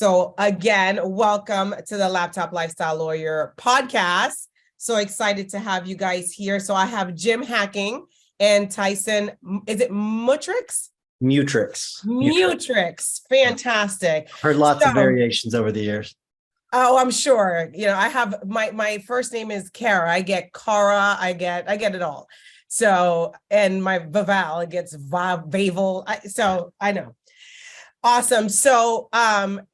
So again, welcome to the Laptop Lifestyle Lawyer podcast. So excited to have you guys here. So I have Jim hacking and Tyson. Is it Mutrix? Mutrix. Fantastic. Heard lots of variations over the years. Oh, I'm sure. You know, I have my first name is Kara. I get Kara. I get it all. So, and my Vaval, it gets Vaval. So I know. Awesome. So,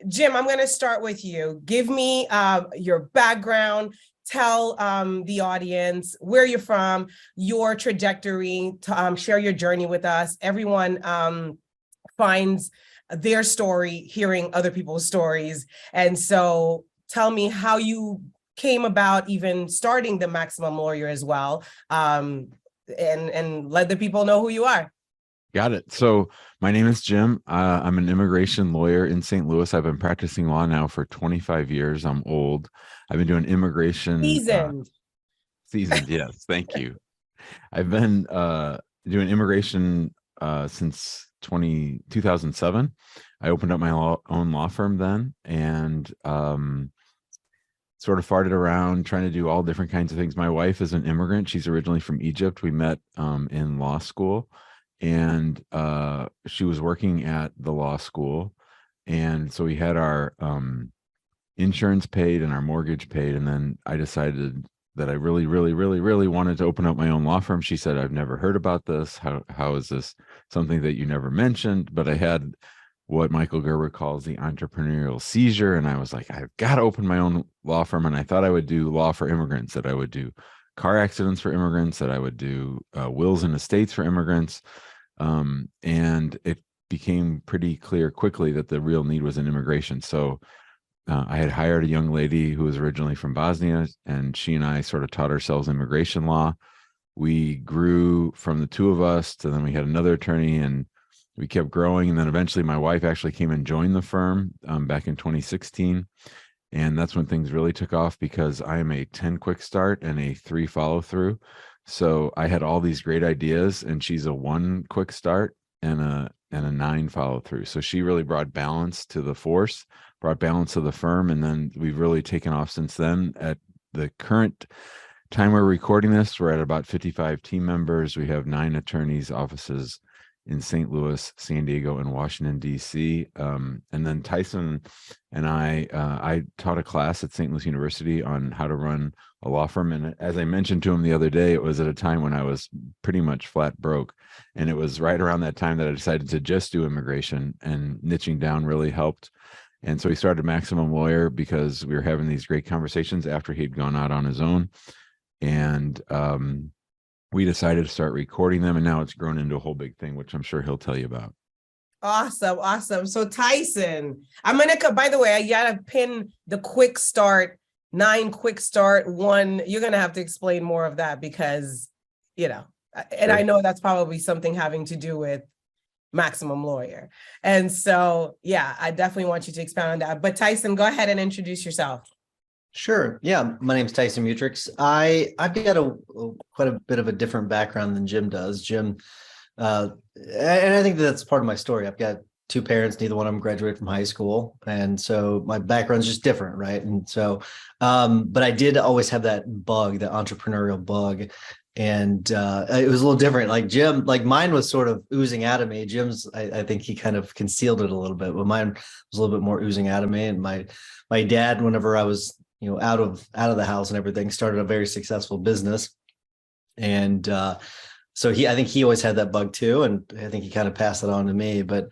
Jim, I'm going to start with you. Give me your background. Tell the audience where you're from, your trajectory, to share your journey with us. Everyone finds their story hearing other people's stories. And so tell me how you came about even starting the Maximum Lawyer as well, and let the people know who you are. Got it. So my name is Jim. I'm an immigration lawyer in St. Louis. I've been practicing law now for 25 years. I'm old. I've been doing immigration. Seasoned, yes. Thank you. I've been doing immigration since 2007. I opened up my own law firm then and sort of farted around trying to do all different kinds of things. My wife is an immigrant. She's originally from Egypt. We met in law school. And she was working at the law school. And so we had our insurance paid and our mortgage paid. And then I decided that I really, really, really, really wanted to open up my own law firm. She said, I've never heard about this. How is this something that you never mentioned? But I had what Michael Gerber calls the entrepreneurial seizure. And I was like, I've got to open my own law firm. And I thought I would do law for immigrants, that I would do car accidents for immigrants, that I would do wills and estates for immigrants. And it became pretty clear quickly that the real need was in immigration. So I had hired a young lady who was originally from Bosnia, and she and I sort of taught ourselves immigration law. We grew from the two of us to then we had another attorney, and we kept growing. And then eventually my wife actually came and joined the firm back in 2016. And that's when things really took off, because I am a 10 quick start and a 3 follow through. So I had all these great ideas, and she's a 1 quick start and a 9 follow through. So she really brought balance to the force, brought balance to the firm. And then we've really taken off since then. At the current time we're recording this, we're at about 55 team members. We have 9 attorneys' offices in St. Louis, San Diego, and Washington, D.C. And then Tyson and I taught a class at St. Louis University on how to run a law firm. And as I mentioned to him the other day, it was at a time when I was pretty much flat broke. And it was right around that time that I decided to just do immigration, and niching down really helped. And so he started Maximum Lawyer because we were having these great conversations after he'd gone out on his own. And we decided to start recording them, and now it's grown into a whole big thing, which I'm sure he'll tell you about. Awesome. So Tyson, I'm going to, by the way, I got to pin the quick start, 9 quick start, 1. You're going to have to explain more of that because, you know, and I know that's probably something having to do with Maximum Lawyer. And so, yeah, I definitely want you to expound on that. But Tyson, go ahead and introduce yourself. Sure. Yeah. My name's Tyson Mutrix. I've got quite a bit of a different background than Jim does. Jim, and I think that's part of my story. I've got 2 parents, neither one of them graduated from high school. And so my background's just different, right? And so, but I did always have that bug, the entrepreneurial bug. And it was a little different. Like Jim, like mine was sort of oozing out of me. Jim's, I think he kind of concealed it a little bit, but mine was a little bit more oozing out of me. And my dad, whenever I was out of the house and everything, started a very successful business. And so I think he always had that bug too. And I think he kind of passed it on to me. But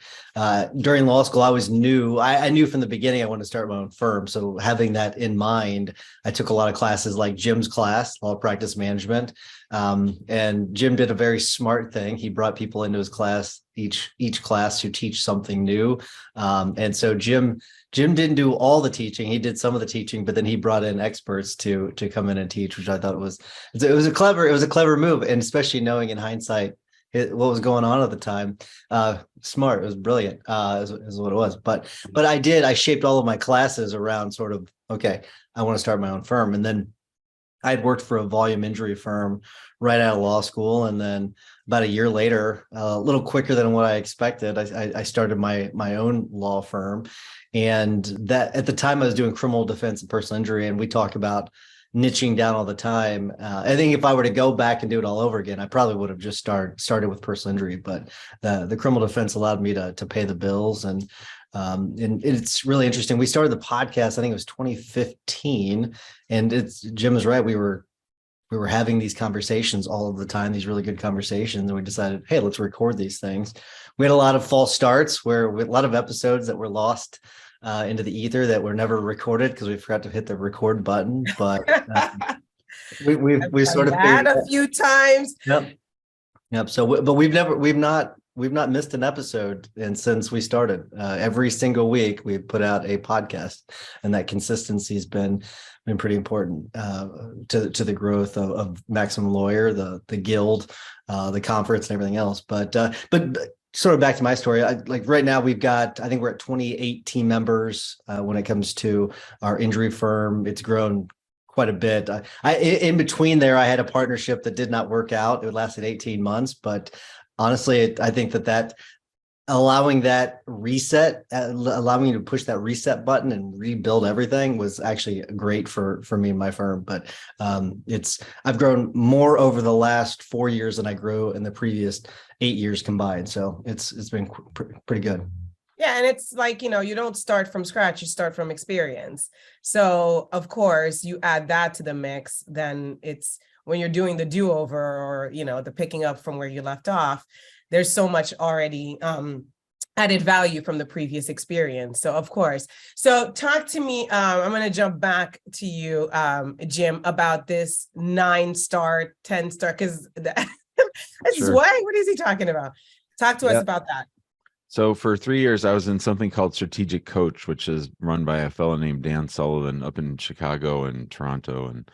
during law school, I always knew, I knew from the beginning I wanted to start my own firm. So having that in mind, I took a lot of classes like Jim's class, law practice management. And Jim did a very smart thing. He brought people into his class, each class, to teach something new. And so Jim didn't do all the teaching. He did some of the teaching, but then he brought in experts to come in and teach, which I thought was a clever move. And especially knowing in hindsight what was going on at the time, smart. It was brilliant, is what it was. But I shaped all of my classes around sort of, okay, I want to start my own firm. And then I'd worked for a volume injury firm right out of law school. And then about a year later, a little quicker than what I expected, I started my own law firm. And that at the time I was doing criminal defense and personal injury, and we talk about niching down all the time. I think if I were to go back and do it all over again, I probably would have just started with personal injury, but the criminal defense allowed me to pay the bills. And it's really interesting. We started the podcast, I think it was 2015, and Jim was right. We were having these conversations all of the time, these really good conversations. And we decided, hey, let's record these things. We had a lot of false starts a lot of episodes that were lost into the ether that were never recorded because we forgot to hit the record button. But we sort of that a few times. Yep. So, but we've not missed an episode, and since we started, every single week we've put out a podcast, and that consistency has been pretty important to the growth of Maximum Lawyer, the guild, the conference, and everything else. But sort of back to my story, like right now I think we're at 28 team members when it comes to our injury firm. It's grown quite a bit. In between there, I had a partnership that did not work out. It lasted 18 months, but honestly, I think that allowing that reset, allowing you to push that reset button and rebuild everything was actually great for me and my firm. But I've grown more over the last 4 years than I grew in the previous 8 years combined. So it's been pretty good. Yeah. And it's like, you don't start from scratch, you start from experience. So of course you add that to the mix, then it's when you're doing the do-over or, the picking up from where you left off, there's so much already added value from the previous experience. So of course, so talk to me, I'm going to jump back to you, Jim, about this 9-star, 10-star, because that's Sure. what is he talking about? Talk to us about that. So for 3 years, I was in something called Strategic Coach, which is run by a fellow named Dan Sullivan up in Chicago and Toronto. And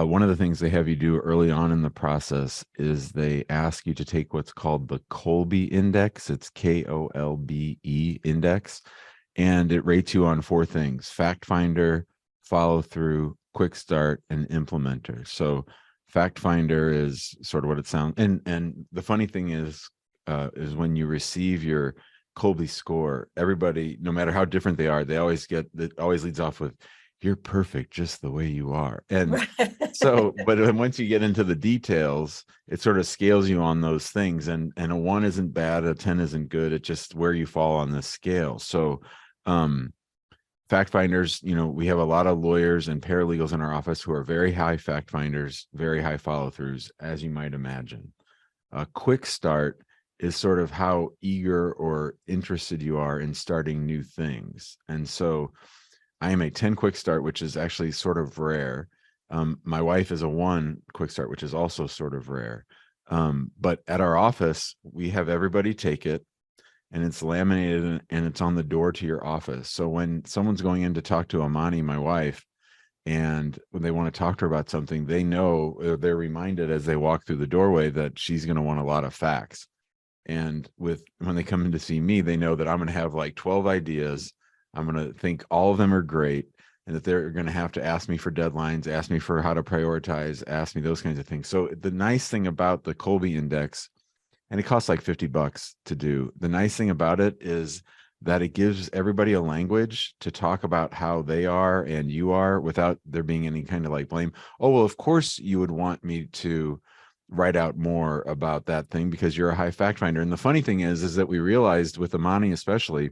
one of the things they have you do early on in the process is they ask you to take what's called the Kolbe index. It's KOLBE index. And it rates you on 4 things: fact finder, follow through, quick start, and implementer. So fact finder is sort of what it sounds. And the funny thing is when you receive your Kolbe score, everybody, no matter how different they are, they always leads off with, "You're perfect just the way you are." And so, but then once you get into the details, it sort of scales you on those things. And a 1 isn't bad, a 10 isn't good. It's just where you fall on this scale. So fact finders, we have a lot of lawyers and paralegals in our office who are very high fact finders, very high follow throughs, as you might imagine. A quick start is sort of how eager or interested you are in starting new things. And so I am a 10 quick start, which is actually sort of rare. My wife is a 1 quick start, which is also sort of rare. But at our office, we have everybody take it, and it's laminated and it's on the door to your office. So when someone's going in to talk to Amani, my wife, and when they want to talk to her about something, they know, they're reminded as they walk through the doorway that she's going to want a lot of facts. And when they come in to see me, they know that I'm going to have like 12 ideas. I'm going to think all of them are great, and that they're going to have to ask me for deadlines, ask me for how to prioritize, ask me those kinds of things. So the nice thing about the Kolbe index, and it costs like $50 to do. The nice thing about it is that it gives everybody a language to talk about how they are and you are without there being any kind of like blame. Oh, well, of course you would want me to write out more about that thing because you're a high fact finder. And the funny thing is that we realized with Amani, especially,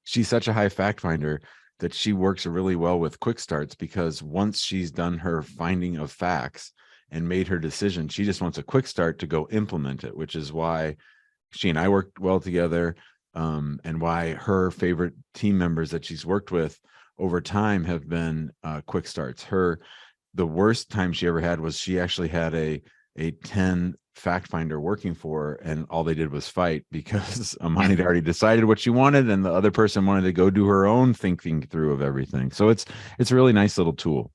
she's such a high fact finder that she works really well with quick starts, because once she's done her finding of facts and made her decision, she just wants a quick start to go implement it, which is why she and I worked well together, and why her favorite team members that she's worked with over time have been quick starts. The worst time she ever had was she actually had a 10 fact finder working for her, and all they did was fight because Amani had already decided what she wanted, and the other person wanted to go do her own thinking through of everything. So it's a really nice little tool.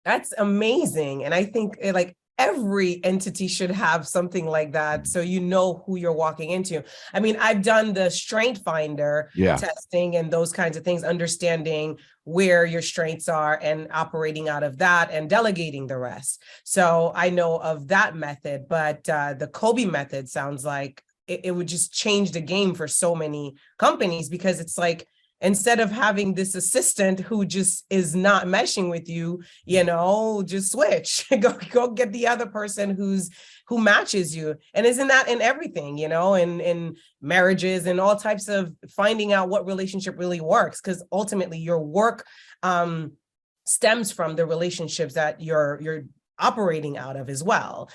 That's amazing. And I think like every entity should have something like that, so you know who you're walking into. I mean, I've done the strength finder testing and those kinds of things, understanding where your strengths are and operating out of that and delegating the rest. So I know of that method, but the Kolbe method sounds like it would just change the game for so many companies, because it's like, instead of having this assistant who just is not meshing with you, just switch, go get the other person who matches you. And isn't that in everything, in marriages and all types of finding out what relationship really works? Because ultimately your work stems from the relationships that you're operating out of as well,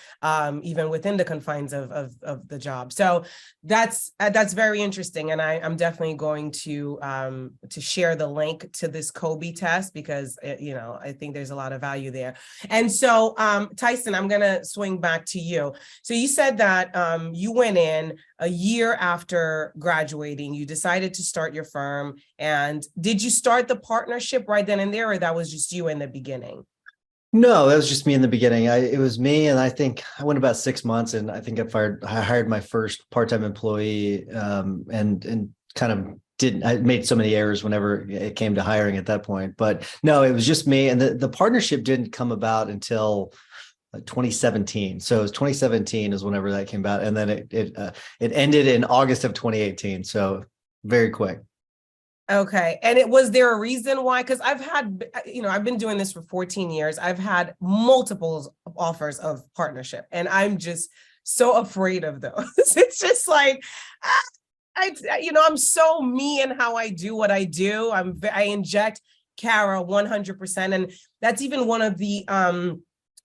even within the confines of the job. So that's very interesting, and I'm definitely going to share the link to this Kolbe test, because I think there's a lot of value there. And so Tyson, I'm gonna swing back to you. So you said that you went in a year after graduating, you decided to start your firm, and did you start the partnership right then and there, or that was just you in the beginning? No, that was just me in the beginning. It was me, and I think I went about 6 months, and I think I hired my first part-time employee, and kind of I made so many errors whenever it came to hiring at that point. But no, it was just me, and the partnership didn't come about until 2017. So it was 2017 is whenever that came about, and then it ended in August of 2018. So very quick. Okay. And was there a reason why? Because I've been doing this for 14 years. I've had multiple offers of partnership, and I'm just so afraid of those. It's just like, I'm so me in how I do what I do. I inject Kara 100%. And that's even one of the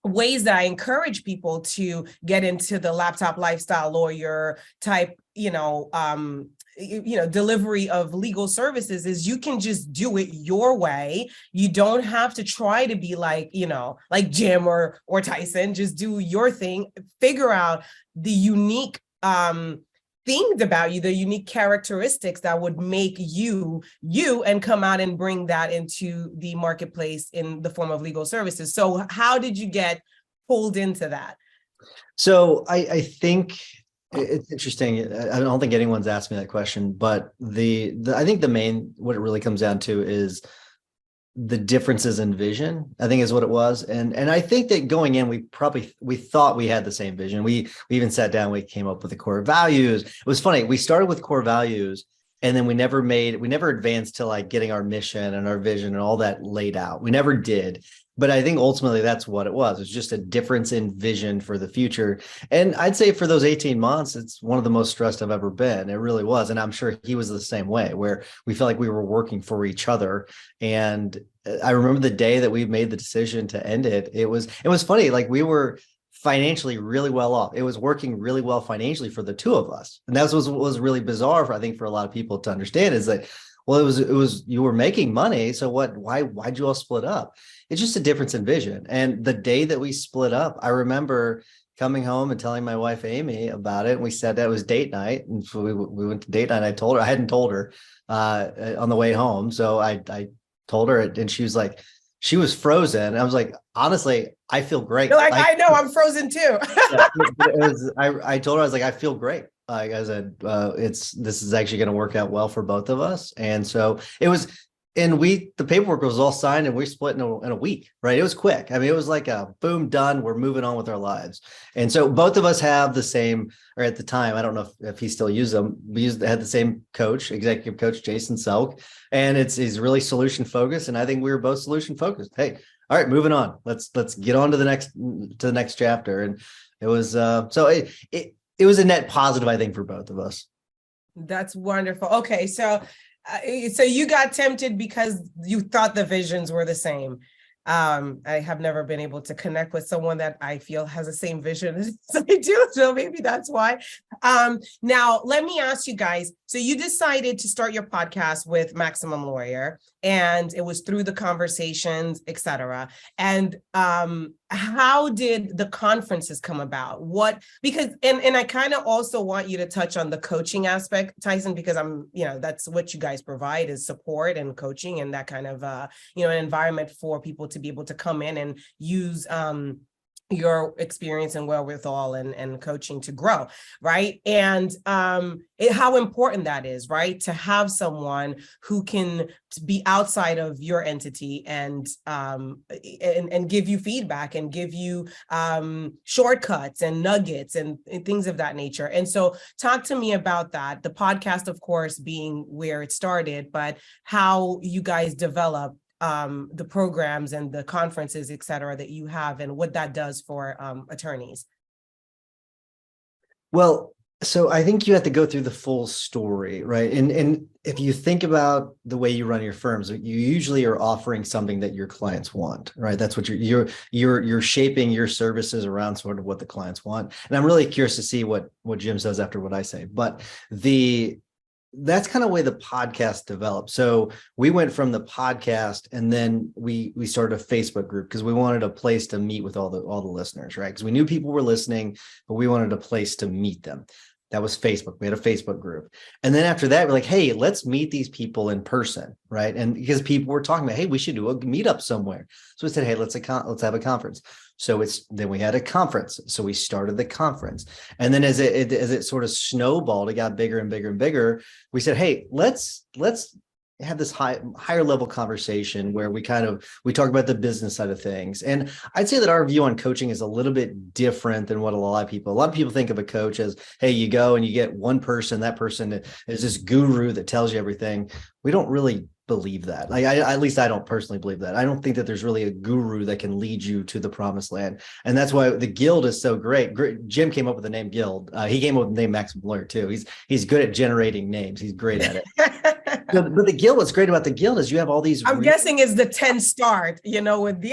ways that I encourage people to get into the laptop lifestyle lawyer type, delivery of legal services, is you can just do it your way. You don't have to try to be like Jim or Tyson. Just do your thing, figure out the unique things about you, the unique characteristics that would make you, and come out and bring that into the marketplace in the form of legal services. So how did you get pulled into that? So I think it's interesting. I don't think anyone's asked me that question, but I think the main, what it really comes down to is the differences in vision, I think is what it was. And I think that going in, we thought we had the same vision. We even sat down, we came up with the core values. It was funny. We started with core values, and then we never advanced to like getting our mission and our vision and all that laid out. We never did. But I think ultimately that's what it was. It's just a difference in vision for the future. And I'd say for those 18 months, it's one of the most stressed I've ever been. It really was. And I'm sure he was the same way, where we felt like we were working for each other. And I remember the day that we made the decision to end it. It was funny. Like, we were financially really well off. It was working really well financially for the two of us. And that was really bizarre I think for a lot of people to understand, is that, well, it was you were making money. So why'd you all split up? It's just a difference in vision. And the day that we split up, I remember coming home and telling my wife, Amy, about it. And we said that was date night. And so we went to date night. I hadn't told her on the way home. So I told her, and she was like, she was frozen. And I was like, honestly, I feel great. You're like, I know, I'm frozen too. I told her, I was like, I feel great. Like I said, this is actually going to work out well for both of us. And so it was, and the paperwork was all signed, and we split in a week, right? It was quick. I mean, it was like a boom, done. We're moving on with our lives. And so both of us have the same, or at the time, I don't know if he still used them. We had the same coach, executive coach, Jason Selk, and he's really solution focused. And I think we were both solution focused. Hey, all right, moving on. Let's get on to the next chapter. And it was, so it was a net positive, I think, for both of us. That's wonderful. Okay. So you got tempted because you thought the visions were the same. I have never been able to connect with someone that I feel has the same vision as I do. So maybe that's why. Now, let me ask you guys. So you decided to start your podcast with Maximum Lawyer, and it was through the conversations, et cetera. And how did the conferences come about? And I kind of also want you to touch on the coaching aspect, Tyson, because that's what you guys provide, is support and coaching and that kind of, an environment for people to be able to come in and use your experience and wherewithal and coaching to grow, right? And how important that is, right? To have someone who can be outside of your entity and give you feedback and give you shortcuts and nuggets and things of that nature. And so talk to me about that. The podcast, of course, being where it started, but how you guys develop the programs and the conferences, et cetera, that you have and what that does for attorneys. Well, so I think you have to go through the full story, right? And if you think about the way you run your firms, you usually are offering something that your clients want, right? That's what you're shaping your services around sort of what the clients want. And I'm really curious to see what Jim says after what I say. But that's kind of the way the podcast developed. So we went from the podcast and then we started a Facebook group because we wanted a place to meet with all the listeners, right? Because we knew people were listening, but we wanted a place to meet them. That was Facebook. We had a Facebook group. And then after that, we're like, hey, let's meet these people in person, right? And because people were talking about, hey, we should do a meetup somewhere. So we said, hey, let's have a conference. So then we had a conference. So we started the conference. And then as it sort of snowballed, it got bigger and bigger and bigger. We said, hey, let's have this higher level conversation where we talk about the business side of things. And I'd say that our view on coaching is a little bit different than what a lot of people think of a coach as, hey, you go and you get one person, that person is this guru that tells you everything. We don't really believe that. At least I don't personally believe that. I don't think that there's really a guru that can lead you to the promised land. And that's why the Guild is so great. Jim came up with the name Guild. He came up with the name Maximum Lawyer too. He's good at generating names. He's great at it. But the Guild, what's great about the Guild is you have all these. I'm guessing is the 10 start, with the.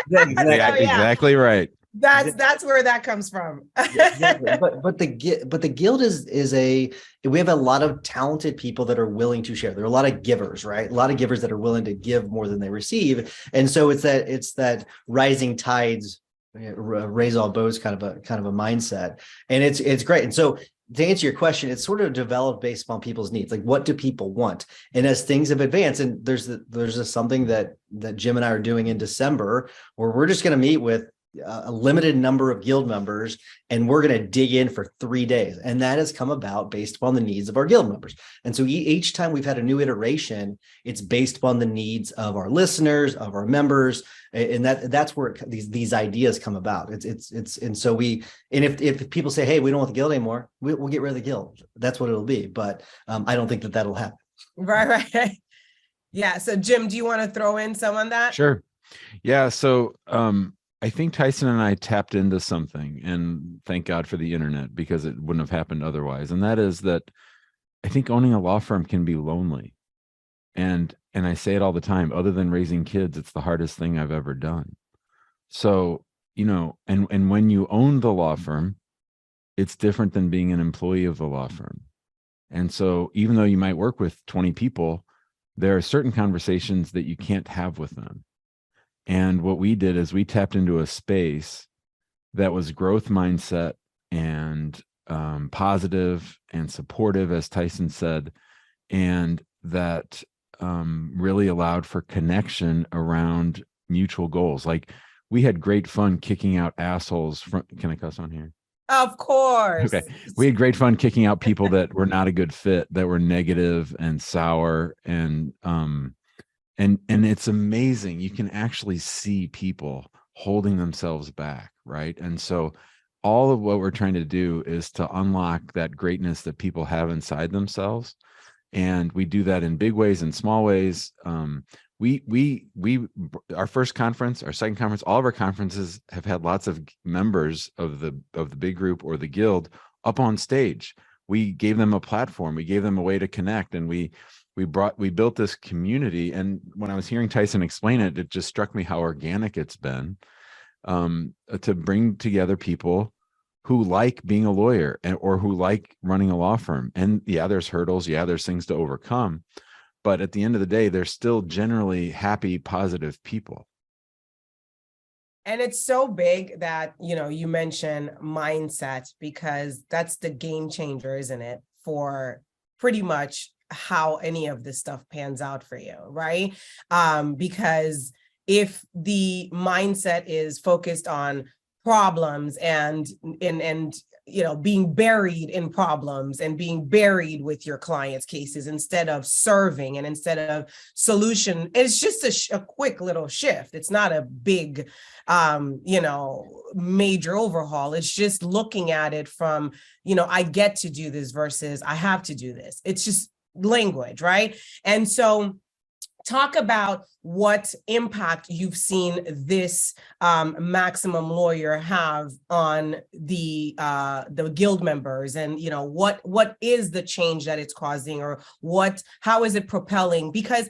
Exactly right. That's where that comes from. Exactly. But the Guild we have a lot of talented people that are willing to share. There are a lot of givers, right? A lot of givers that are willing to give more than they receive. And so it's that rising tides raise all boats kind of a mindset. And it's great. And so to answer your question, it's sort of developed based upon people's needs. Like, what do people want? And as things have advanced, and there's something that Jim and I are doing in December, where we're just going to meet with a limited number of Guild members, and we're going to dig in for 3 days. And that has come about based upon the needs of our Guild members. And so each time we've had a new iteration, it's based upon the needs of our listeners, of our members. And that's where these ideas come about. And so if people say, hey, we don't want the Guild anymore, we'll get rid of the Guild. That's what it'll be. But I don't think that'll happen. Right. Yeah. So Jim, do you want to throw in some on that? Sure. Yeah. So, I think Tyson and I tapped into something, and thank God for the internet, because it wouldn't have happened otherwise. And that is that I think owning a law firm can be lonely. And I say it all the time, other than raising kids, it's the hardest thing I've ever done. So, and when you own the law firm, it's different than being an employee of the law firm. And so even though you might work with 20 people, there are certain conversations that you can't have with them. And what we did is we tapped into a space that was growth mindset and positive and supportive, as Tyson said, and that really allowed for connection around mutual goals. Like, we had great fun kicking out assholes from, can I cuss on here? Of course. Okay. We had great fun kicking out people that were not a good fit, that were negative and sour, and it's amazing. You can actually see people holding themselves back, right? And so all of what we're trying to do is to unlock that greatness that people have inside themselves. And we do that in big ways and small ways. Our first conference, our second conference, all of our conferences have had lots of members of the big group or the Guild up on stage. We gave them a platform. We gave them a way to connect, and we built this community. And when I was hearing Tyson explain it, it just struck me how organic it's been to bring together people who like being a lawyer or who like running a law firm. And yeah, there's hurdles. Yeah, there's things to overcome. But at the end of the day, they're still generally happy, positive people. And it's so big that, you mention mindset, because that's the game changer, isn't it? For pretty much how any of this stuff pans out for you, right? Because if the mindset is focused on problems and being buried in problems and being buried with your clients' cases instead of serving and instead of solution. It's just a quick little shift. It's not a big, major overhaul. It's just looking at it from, I get to do this versus I have to do this. It's just language, right? And so talk about what impact you've seen this maximum lawyer have on the guild members, and what is the change that it's causing, or how is it propelling? Because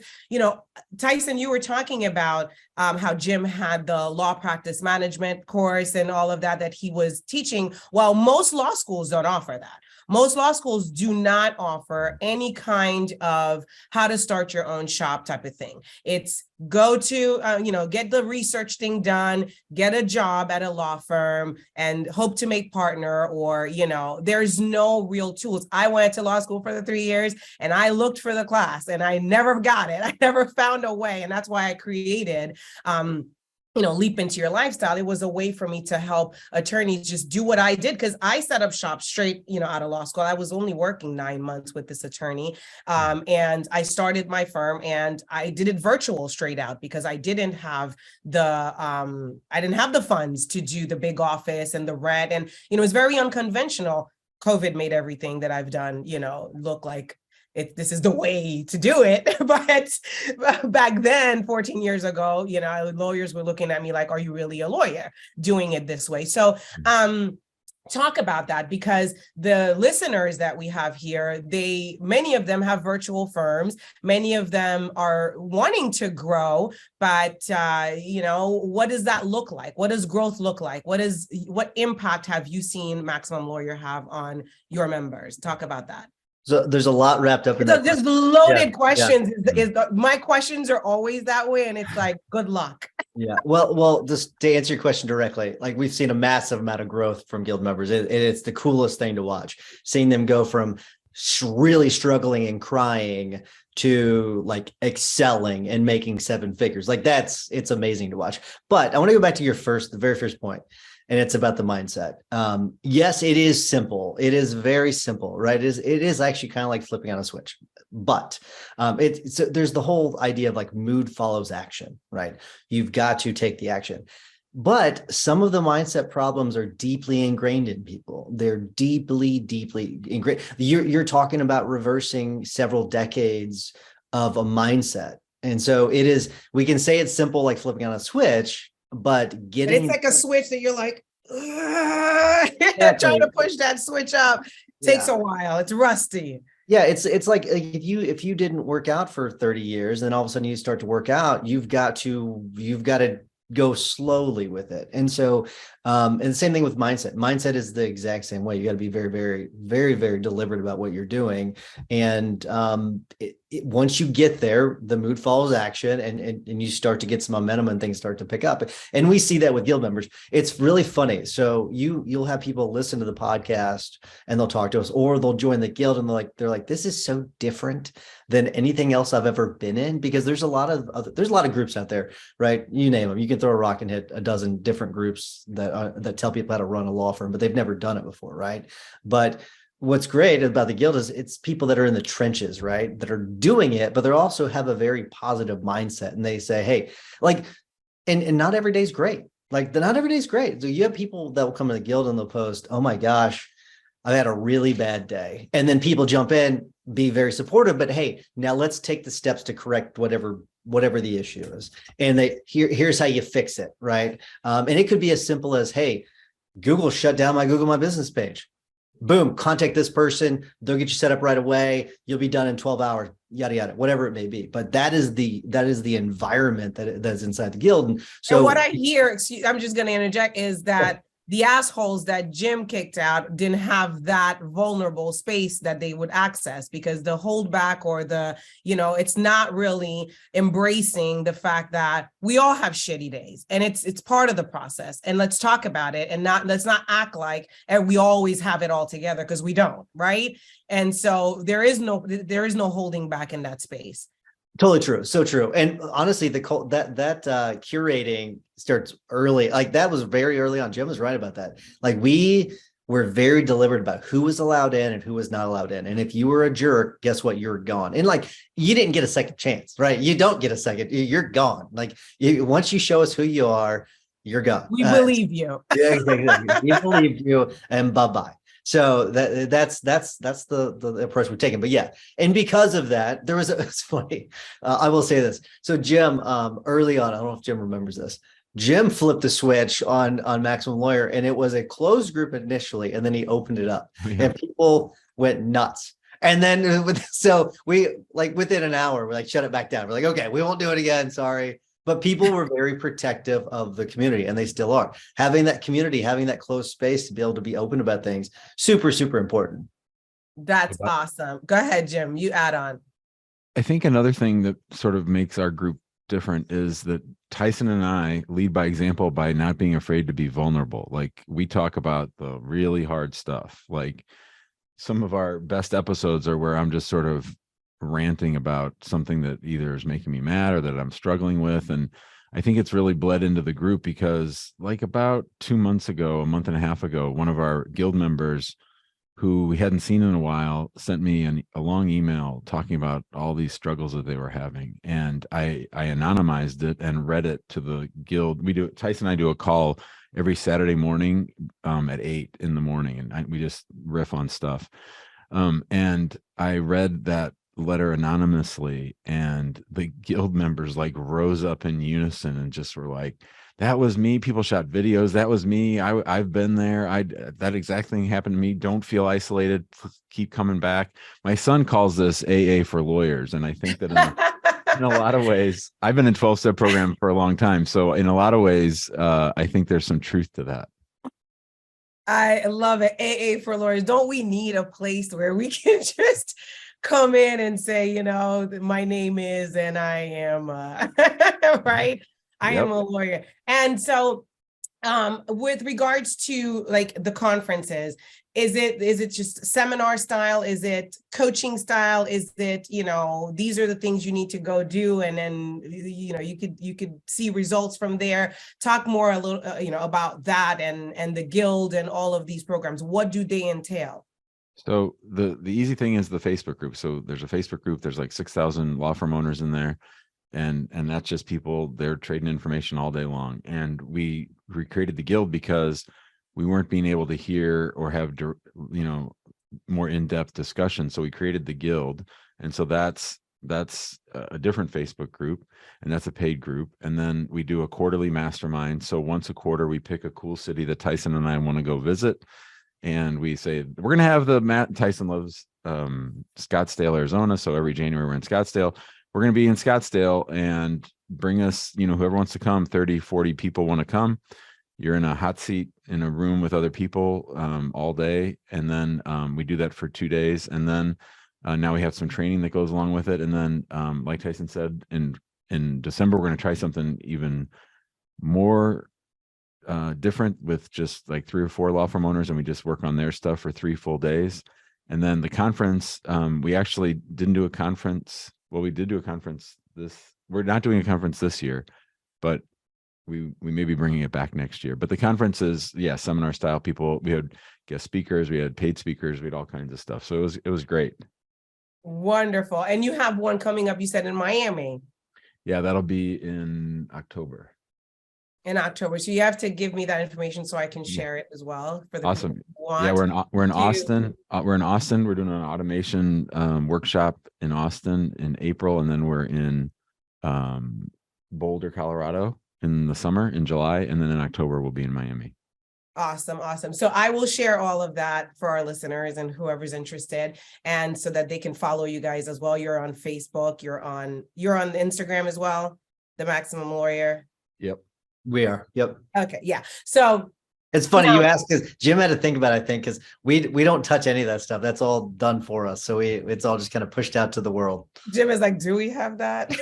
Tyson, you were talking about how Jim had the law practice management course and all of that he was teaching. Well, most law schools don't offer that. Most law schools do not offer any kind of how to start your own shop type of thing. It's go to, get the research thing done, get a job at a law firm and hope to make partner, or, there's no real tools. I went to law school for the 3 years and I looked for the class and I never got it. I never found a way. And that's why I created, Leap Into Your Lifestyle. It was a way for me to help attorneys just do what I did, because I set up shop straight, out of law school. I was only working 9 months with this attorney. And I started my firm and I did it virtual straight out because I didn't have the funds to do the big office and the rent. And, it's very unconventional. COVID made everything that I've done, look like this is the way to do it. But back then, 14 years ago, lawyers were looking at me like, are you really a lawyer doing it this way? So talk about that, because the listeners that we have here, many of them have virtual firms. Many of them are wanting to grow, but what does that look like? What does growth look like? What impact have you seen Maximum Lawyer have on your members? Talk about that. So there's a lot wrapped up in that. There's loaded questions. My questions are always that way, and it's like, good luck. Yeah. Well, just to answer your question directly, like we've seen a massive amount of growth from guild members. It's the coolest thing to watch, seeing them go from really struggling and crying to like excelling and making 7 figures. Like it's amazing to watch. But I want to go back to the very first point. And it's about the mindset. Yes, it is simple. It is very simple, right? It is actually kind of like flipping on a switch. But there's the whole idea of like mood follows action, right? You've got to take the action. But some of the mindset problems are deeply ingrained in people. They're deeply, deeply ingrained. You're talking about reversing several decades of a mindset. And so we can say it's simple like flipping on a switch, but it's like a switch that you're like, trying to push that switch up. Takes a while. It's rusty. Yeah, it's like if you didn't work out for 30 years, and all of a sudden you start to work out, you've got to go slowly with it. And so, and the same thing with mindset. Mindset is the exact same way. You got to be very, very, very, very deliberate about what you're doing. And once you get there, the mood follows action, and you start to get some momentum and things start to pick up. And we see that with guild members. It's really funny. So you'll have people listen to the podcast and they'll talk to us, or they'll join the guild and they're like, this is so different than anything else I've ever been in, because there's a lot of groups out there, right? You name them. You can throw a rock and hit a dozen different groups that tell people how to run a law firm, but they've never done it before, right? But what's great about the guild is it's people that are in the trenches, right? That are doing it, but they also have a very positive mindset, and they say, hey, like, and not every day's great. Like not every day's great. So you have people that will come to the guild and they'll post, oh my gosh, I had a really bad day. And then people jump in, be very supportive, but hey, now let's take the steps to correct whatever the issue is. And here's how you fix it, right? And it could be as simple as, hey, Google shut down my Google My Business page. Boom, contact this person. They'll get you set up right away. You'll be done in 12 hours, yada, yada, whatever it may be. But that is the environment that's inside the guild. And so what I hear, I'm just going to interject, is that the assholes that Jim kicked out didn't have that vulnerable space that they would access, because the holdback or it's not really embracing the fact that we all have shitty days, and it's part of the process. And let's talk about it, and let's not act like we always have it all together, because we don't, right? And so there is no holding back in that space. Totally true. So true. And honestly, that curating starts early. Like that was very early on. Jim was right about that. Like we were very deliberate about who was allowed in and who was not allowed in. And if you were a jerk, guess what? You're gone. And like you didn't get a second chance, right? You don't get a second. You're gone. Like once you show us who you are, you're gone. We believe you. Yeah, exactly. We believe you, and bye-bye. So that's the approach we've taken. But yeah, and because of that, there was it's funny. I will say this. So Jim, early on, I don't know if Jim remembers this. Jim flipped the switch on Maximum Lawyer, and it was a closed group initially, and then he opened it up, and people went nuts. And then so we like within an hour, we like shut it back down. We're like, okay, we won't do it again. Sorry. But people were very protective of the community, and they still are. Having that community, having that closed space to be able to be open about things, super, super important. That's awesome. Go ahead, Jim. You add on. I think another thing that sort of makes our group different is that Tyson and I lead by example by not being afraid to be vulnerable. Like we talk about the really hard stuff. Like some of our best episodes are where I'm just sort of ranting about something that either is making me mad or that I'm struggling with. And I think it's really bled into the group because like about 2 months ago, a month and a half ago, one of our guild members who we hadn't seen in a while sent me a long email talking about all these struggles that they were having. And I anonymized it and read it to the guild. Tyson and I do a call every Saturday morning at 8 in the morning, and we just riff on stuff. And I read that letter anonymously, and the guild members like rose up in unison and just were like, that was me. People shot videos. That was me. I've been there. That exact thing happened to me. Don't feel isolated. Keep coming back. My son calls this AA for lawyers. And I think that in a lot of ways, I've been in 12-step program for a long time. So in a lot of ways, I think there's some truth to that. I love it. AA for lawyers. Don't we need a place where we can just come in and say, you know, my name is, and I am, right? I am a lawyer. And so with regards to like the conferences, is it just seminar style? Is it coaching style? Is it, you know, these are the things you need to go do, and then, you know, you could see results from there? Talk more a little, you know, about that and the guild and all of these programs. What do they entail? So the easy thing is the Facebook group. So there's a Facebook group. There's like 6,000 law firm owners in there. And that's just people, they're trading information all day long. And we recreated the guild because we weren't being able to hear or have, you know, more in-depth discussion. So we created the guild. And so that's a different Facebook group, and that's a paid group. And then we do a quarterly mastermind. So once a quarter, we pick a cool city that Tyson and I want to go visit. And we say, we're going to have Tyson loves Scottsdale, Arizona. So every January we're in Scottsdale. We're going to be in Scottsdale, and bring us, you know, whoever wants to come. 30, 40 people want to come. You're in a hot seat in a room with other people all day. And then we do that for 2 days. And then now we have some training that goes along with it. And then like Tyson said, in December, we're going to try something even more different with just like 3 or 4 law firm owners, and we just work on their stuff for 3 full days. And then the conference, we actually didn't do a conference. Well, we did do a conference we're not doing a conference this year, but we may be bringing it back next year. But the conference is, seminar style. People, we had guest speakers, we had paid speakers, we had all kinds of stuff. So it was great. Wonderful. And you have one coming up, you said, in Miami. Yeah, that'll be in October. In October. So you have to give me that information so I can share it as well for the awesome. people who want. Yeah, we're in Austin. We're in Austin. We're doing an automation workshop in Austin in April, and then we're in Boulder, Colorado in the summer in July, and then in October we'll be in Miami. Awesome. Awesome. So I will share all of that for our listeners and whoever's interested, and so that they can follow you guys as well. You're on Facebook, you're on Instagram as well, The Maximum Lawyer. Yep. We are. Yep. Okay. Yeah. So It's funny Now, you ask because Jim had to think about it, I think, because we don't touch any of that stuff. That's all done for us. So it's all just kind of pushed out to the world. Jim is like, do we have that?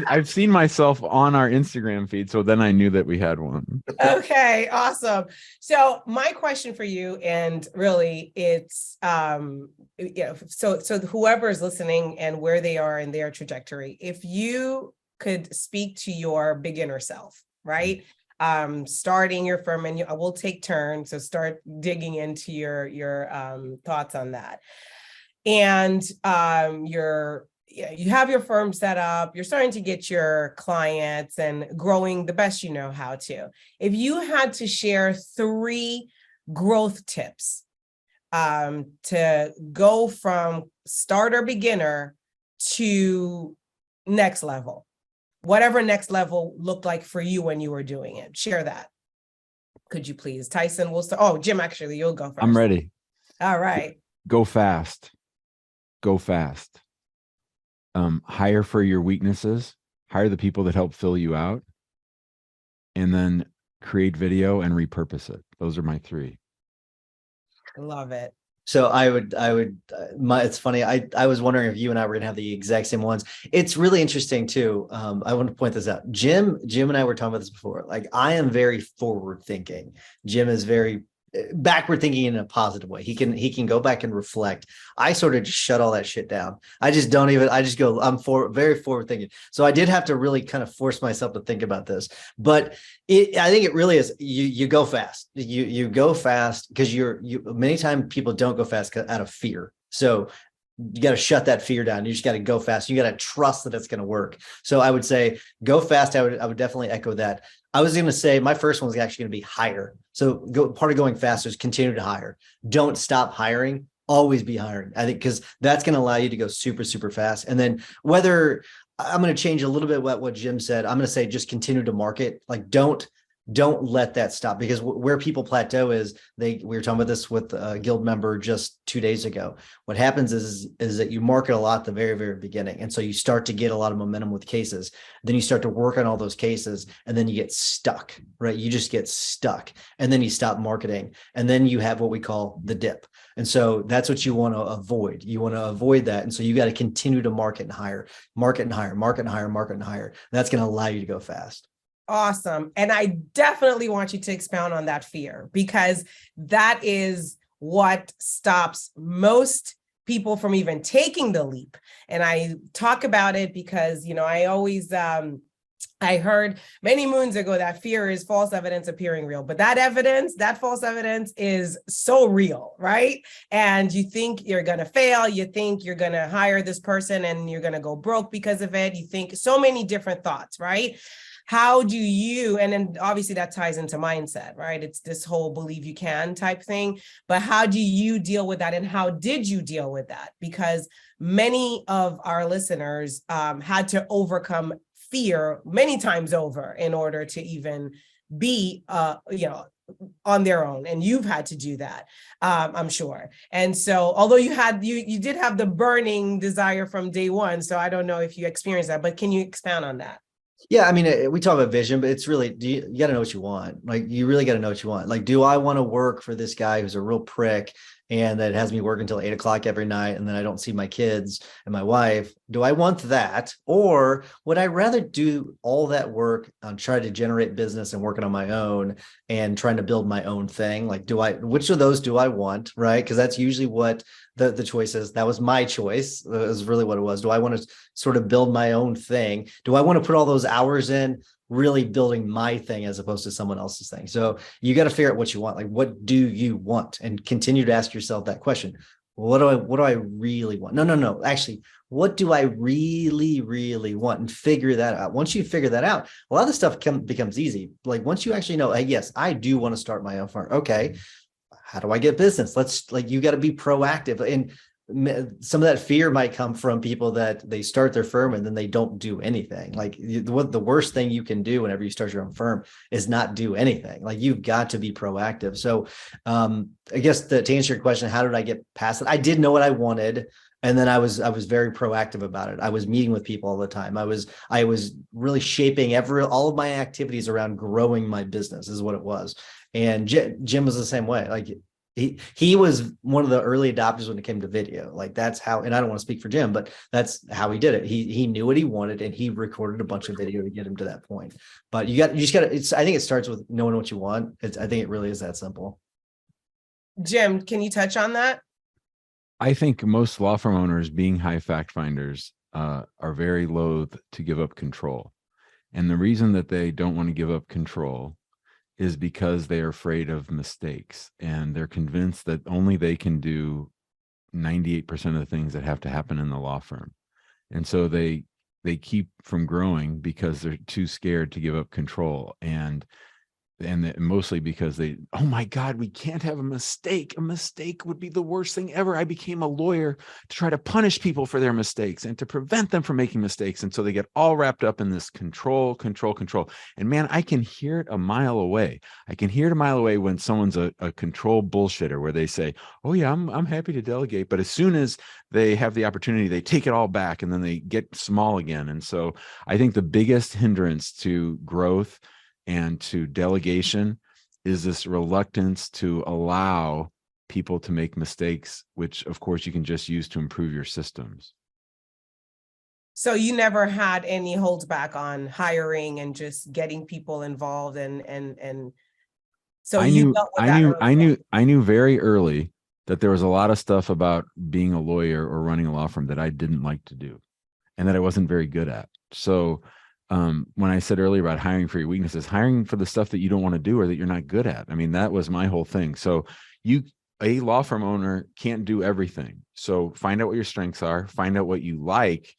I've seen myself on our Instagram feed, so then I knew that we had one. Okay, awesome. So my question for you, and really it's so whoever is listening and where they are in their trajectory, if you could speak to your beginner self, right? Starting your firm, and I will take turns, so start digging into your thoughts on that. And you have your firm set up, you're starting to get your clients and growing the best you know how to. If you had to share 3 growth tips to go from starter beginner to next level, whatever next level looked like for you when you were doing it, share that. Could you please? Tyson, will start. Oh, Jim, actually, you'll go first. I'm ready. All right. Go fast. Go fast. Hire for your weaknesses, hire the people that help fill you out, and then create video and repurpose it. Those are my 3. Love it. So it's funny. I was wondering if you and I were gonna have the exact same ones. It's really interesting too. I want to point this out. Jim and I were talking about this before. Like, I am very forward thinking. Jim is very backward thinking in a positive way. He can go back and reflect. I sort of just shut all that shit down. I just go, I'm very forward thinking. So I did have to really kind of force myself to think about this, but I think it really is, you go fast. You go fast because many times people don't go fast out of fear. So you got to shut that fear down. You just got to go fast. You got to trust that it's going to work. So I would say go fast. I would definitely echo that. I was going to say my first one was actually going to be hire. So part of going faster is continue to hire. Don't stop hiring. Always be hiring. I think because that's going to allow you to go super, super fast. And then whether I'm going to change a little bit what Jim said, I'm going to say just continue to market. Like, don't let that stop, because where people plateau is we were talking about this with a guild member just 2 days ago. What happens is that you market a lot at the very, very beginning. And so you start to get a lot of momentum with cases. Then you start to work on all those cases and then you get stuck, right? You just get stuck and then you stop marketing. And then you have what we call the dip. And so that's what you want to avoid. You want to avoid that. And so you got to continue to market and hire, market and hire, market and hire, market and hire. That's going to allow you to go fast. Awesome. And I definitely want you to expound on that fear, because that is what stops most people from even taking the leap. And I talk about it because, I always, I heard many moons ago that fear is false evidence appearing real, but that false evidence is so real, right? And you think you're going to fail. You think you're going to hire this person and you're going to go broke because of it. You think so many different thoughts, right? How do you, and then obviously that ties into mindset, right? It's this whole believe you can type thing, but how do you deal with that? And how did you deal with that? Because many of our listeners had to overcome fear many times over in order to even be, on their own. And you've had to do that, I'm sure. And so, although you did have the burning desire from day one. So I don't know if you experienced that, but can you expound on that? Yeah, I mean, we talk about vision, but it's really, you got to know what you want. Like, you really got to know what you want. Like, do I want to work for this guy who's a real prick and that has me work until 8 o'clock every night, and then I don't see my kids and my wife? Do I want that? Or would I rather do all that work on trying to generate business and working on my own and trying to build my own thing? Like, which of those do I want? Right. Because that's usually what the choice is. That was my choice. Is really what it was. Do I want to sort of build my own thing? Do I want to put all those hours in really building my thing as opposed to someone else's thing? So you got to figure out what you want. Like, what do you want? And continue to ask yourself that question. What do I really want? No. Actually, what do I really, really want? And figure that out. Once you figure that out, a lot of the stuff becomes easy. Like, once you actually know, hey, yes, I do want to start my own firm. Okay. How do I get business? You got to be proactive. And some of that fear might come from people that they start their firm and then they don't do anything. Like, the worst thing you can do whenever you start your own firm is not do anything. Like, you've got to be proactive. So I guess to answer your question, how did I get past it? I did know what I wanted. And then I was very proactive about it. I was meeting with people all the time. I was really shaping all of my activities around growing my business is what it was. And Jim was the same way. Like he was one of the early adopters when it came to video. Like that's how, and I don't want to speak for Jim, but that's how he did it. He knew what he wanted and he recorded a bunch of video to get him to that point. But you just got to, I think it starts with knowing what you want. I think it really is that simple. Jim, can you touch on that? I think most law firm owners, being high fact finders, are very loath to give up control. And the reason that they don't want to give up control is because they are afraid of mistakes, and they're convinced that only they can do 98% of the things that have to happen in the law firm. And so they keep from growing because they're too scared to give up control. And mostly because oh my God, we can't have a mistake. A mistake would be the worst thing ever. I became a lawyer to try to punish people for their mistakes and to prevent them from making mistakes. And so they get all wrapped up in this control. And man, I can hear it a mile away. I can hear it a mile away when someone's a control bullshitter, where they say, oh yeah, I'm happy to delegate. But as soon as they have the opportunity, they take it all back and then they get small again. And so I think the biggest hindrance to growth and to delegation is this reluctance to allow people to make mistakes, which of course you can just use to improve your systems. So you never had any holds back on hiring and just getting people involved and so I knew very early that there was a lot of stuff about being a lawyer or running a law firm that I didn't like to do and that I wasn't very good at. So when I said earlier about hiring for your weaknesses, hiring for the stuff that you don't want to do or that you're not good at. I mean, that was my whole thing. So a law firm owner can't do everything. So find out what your strengths are, find out what you like,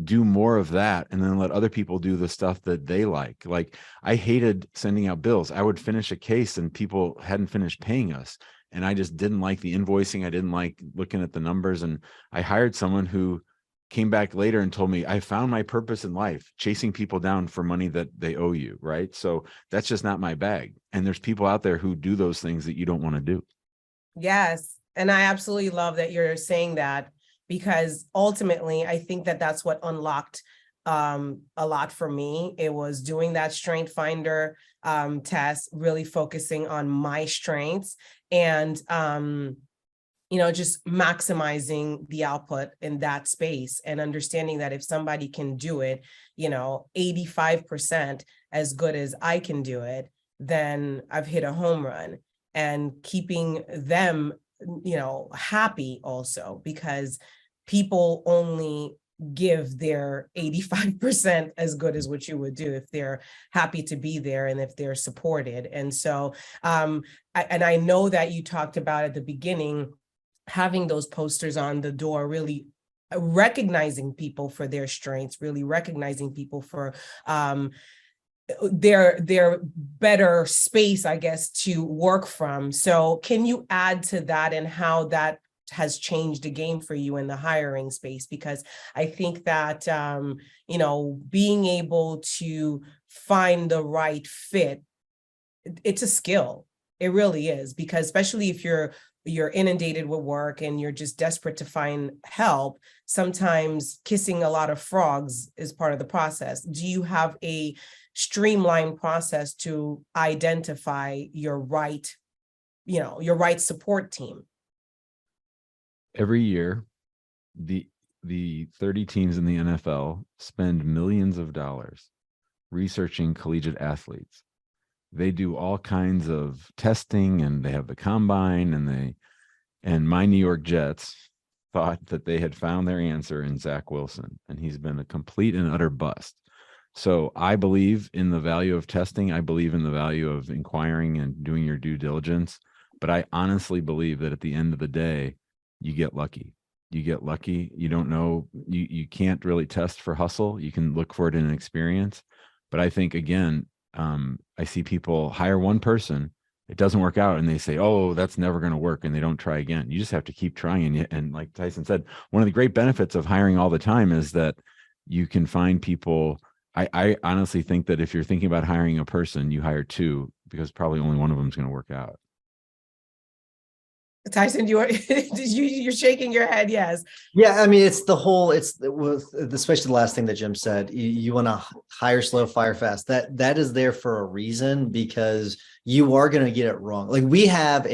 do more of that, and then let other people do the stuff that they like. Like I hated sending out bills. I would finish a case and people hadn't finished paying us. And I just didn't like the invoicing. I didn't like looking at the numbers. And I hired someone who came back later and told me, I found my purpose in life, chasing people down for money that they owe you, right? So that's just not my bag. And there's people out there who do those things that you don't want to do. Yes. And I absolutely love that you're saying that, because ultimately I think that that's what unlocked a lot for me. It was doing that strength finder test, really focusing on my strengths and just maximizing the output in that space and understanding that if somebody can do it, 85% as good as I can do it, then I've hit a home run. And keeping them, happy also, because people only give their 85% as good as what you would do if they're happy to be there and if they're supported. And so, I know that you talked about at the beginning, having those posters on the door, really recognizing people for their strengths, really recognizing people for their better space, I guess, to work from. So can you add to that and how that has changed the game for you in the hiring space? Because I think that, being able to find the right fit, it's a skill. It really is, because especially if you're inundated with work and you're just desperate to find help, sometimes kissing a lot of frogs is part of the process. Do you have a streamlined process to identify your right support team? Every year, the 30 teams in the NFL spend millions of dollars researching collegiate athletes. They do all kinds of testing and they have the combine and my New York Jets thought that they had found their answer in Zach Wilson, and he's been a complete and utter bust. So I believe in the value of testing. I believe in the value of inquiring and doing your due diligence. But I honestly believe that at the end of the day, you get lucky. You don't know, you can't really test for hustle. You can look for it in experience. But I think, again, I see people hire one person, it doesn't work out, and they say, oh, that's never going to work, and they don't try again. You just have to keep trying. And like Tyson said, one of the great benefits of hiring all the time is that you can find people. I honestly think that if you're thinking about hiring a person, you hire two, because probably only one of them is going to work out. Tyson, you're shaking your head. Yes. Yeah, I mean, especially the last thing that Jim said. You want to hire slow, fire fast. That is there for a reason, because you are going to get it wrong. Like, we have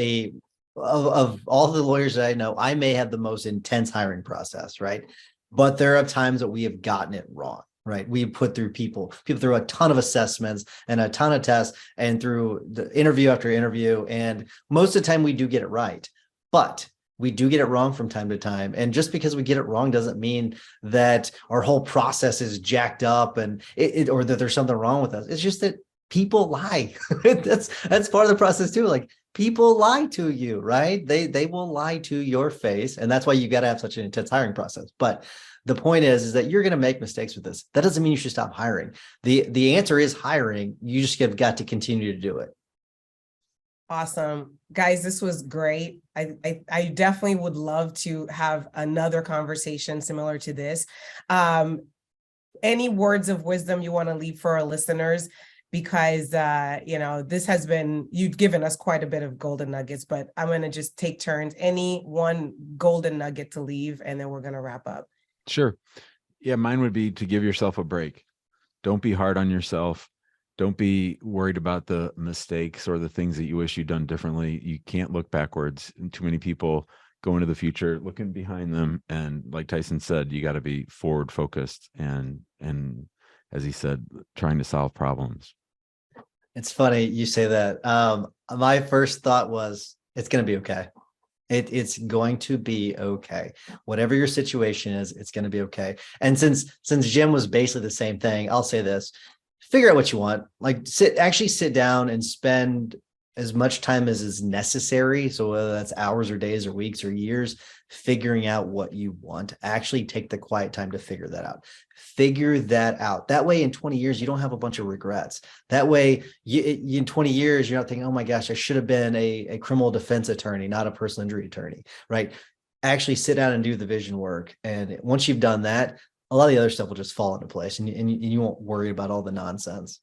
of all the lawyers that I know, I may have the most intense hiring process, right? But there are times that we have gotten it wrong. Right. We put through people through a ton of assessments and a ton of tests, and through the interview after interview. And most of the time we do get it right, but we do get it wrong from time to time. And just because we get it wrong doesn't mean that our whole process is jacked up and or that there's something wrong with us. It's just that people lie. That's part of the process too. Like, people lie to you, right? They will lie to your face. And that's why you got to have such an intense hiring process. But the point is that you're going to make mistakes with this. That doesn't mean you should stop hiring. The answer is hiring. You just have got to continue to do it. Awesome. Guys, this was great. I definitely would love to have another conversation similar to this. Any words of wisdom you want to leave for our listeners? Because, this has been, you've given us quite a bit of golden nuggets, but I'm going to just take turns. Any one golden nugget to leave, and then we're going to wrap up. Sure. Yeah, mine would be to give yourself a break. Don't be hard on yourself. Don't be worried about the mistakes or the things that you wish you'd done differently. You can't look backwards. And too many people go into the future looking behind them. And like Tyson said, you got to be forward focused and as he said, trying to solve problems. It's funny you say that. My first thought was, it's going to be okay. It's going to be okay. Whatever your situation is, it's going to be okay. And since Jim was basically the same thing, I'll say this: figure out what you want. Like, sit down and spend as much time as is necessary. So whether that's hours or days or weeks or years, figuring out what you want. Actually take the quiet time to figure that out. Figure that out. That way in 20 years, you don't have a bunch of regrets. That way in 20 years, you're not thinking, oh my gosh, I should have been a criminal defense attorney, not a personal injury attorney, right? Actually sit down and do the vision work. And once you've done that, a lot of the other stuff will just fall into place, and you won't worry about all the nonsense.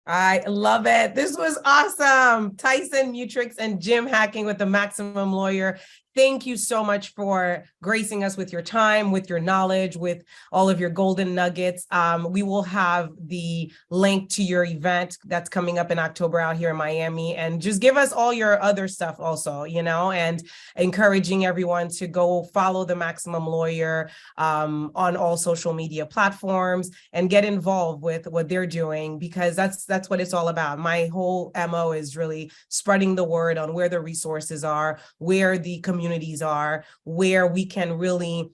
I love it. This was awesome. Tyson Mutrux and Jim Hacking with the Maximum Lawyer. Thank you so much for gracing us with your time, with your knowledge, with all of your golden nuggets. We will have the link to your event that's coming up in October out here in Miami, and just give us all your other stuff also, and encouraging everyone to go follow the Maximum Lawyer on all social media platforms and get involved with what they're doing, because that's what it's all about. My whole MO is really spreading the word on where the resources are, where the communities are, where we can really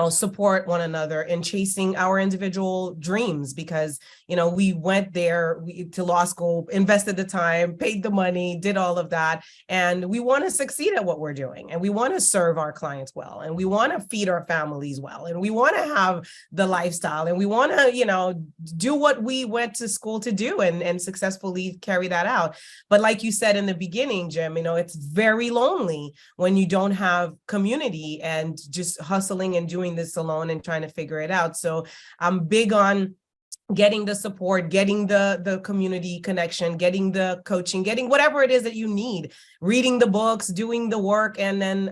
support one another in chasing our individual dreams, because, we went there to law school, invested the time, paid the money, did all of that. And we want to succeed at what we're doing. And we want to serve our clients well. And we want to feed our families well. And we want to have the lifestyle. And we want to, do what we went to school to do and successfully carry that out. But like you said in the beginning, Jim, it's very lonely when you don't have community and just hustling and doing this alone and trying to figure it out. So I'm big on getting the support, getting the community connection, getting the coaching, getting whatever it is that you need, reading the books, doing the work, and then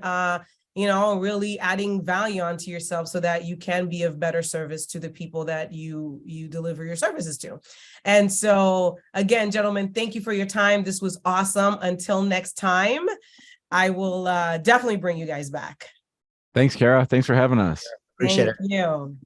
really adding value onto yourself so that you can be of better service to the people that you deliver your services to. And so again, gentlemen, thank you for your time. This was awesome. Until next time, I will definitely bring you guys back. Thanks, Kara. Thanks for having us. Appreciate it. Thank you.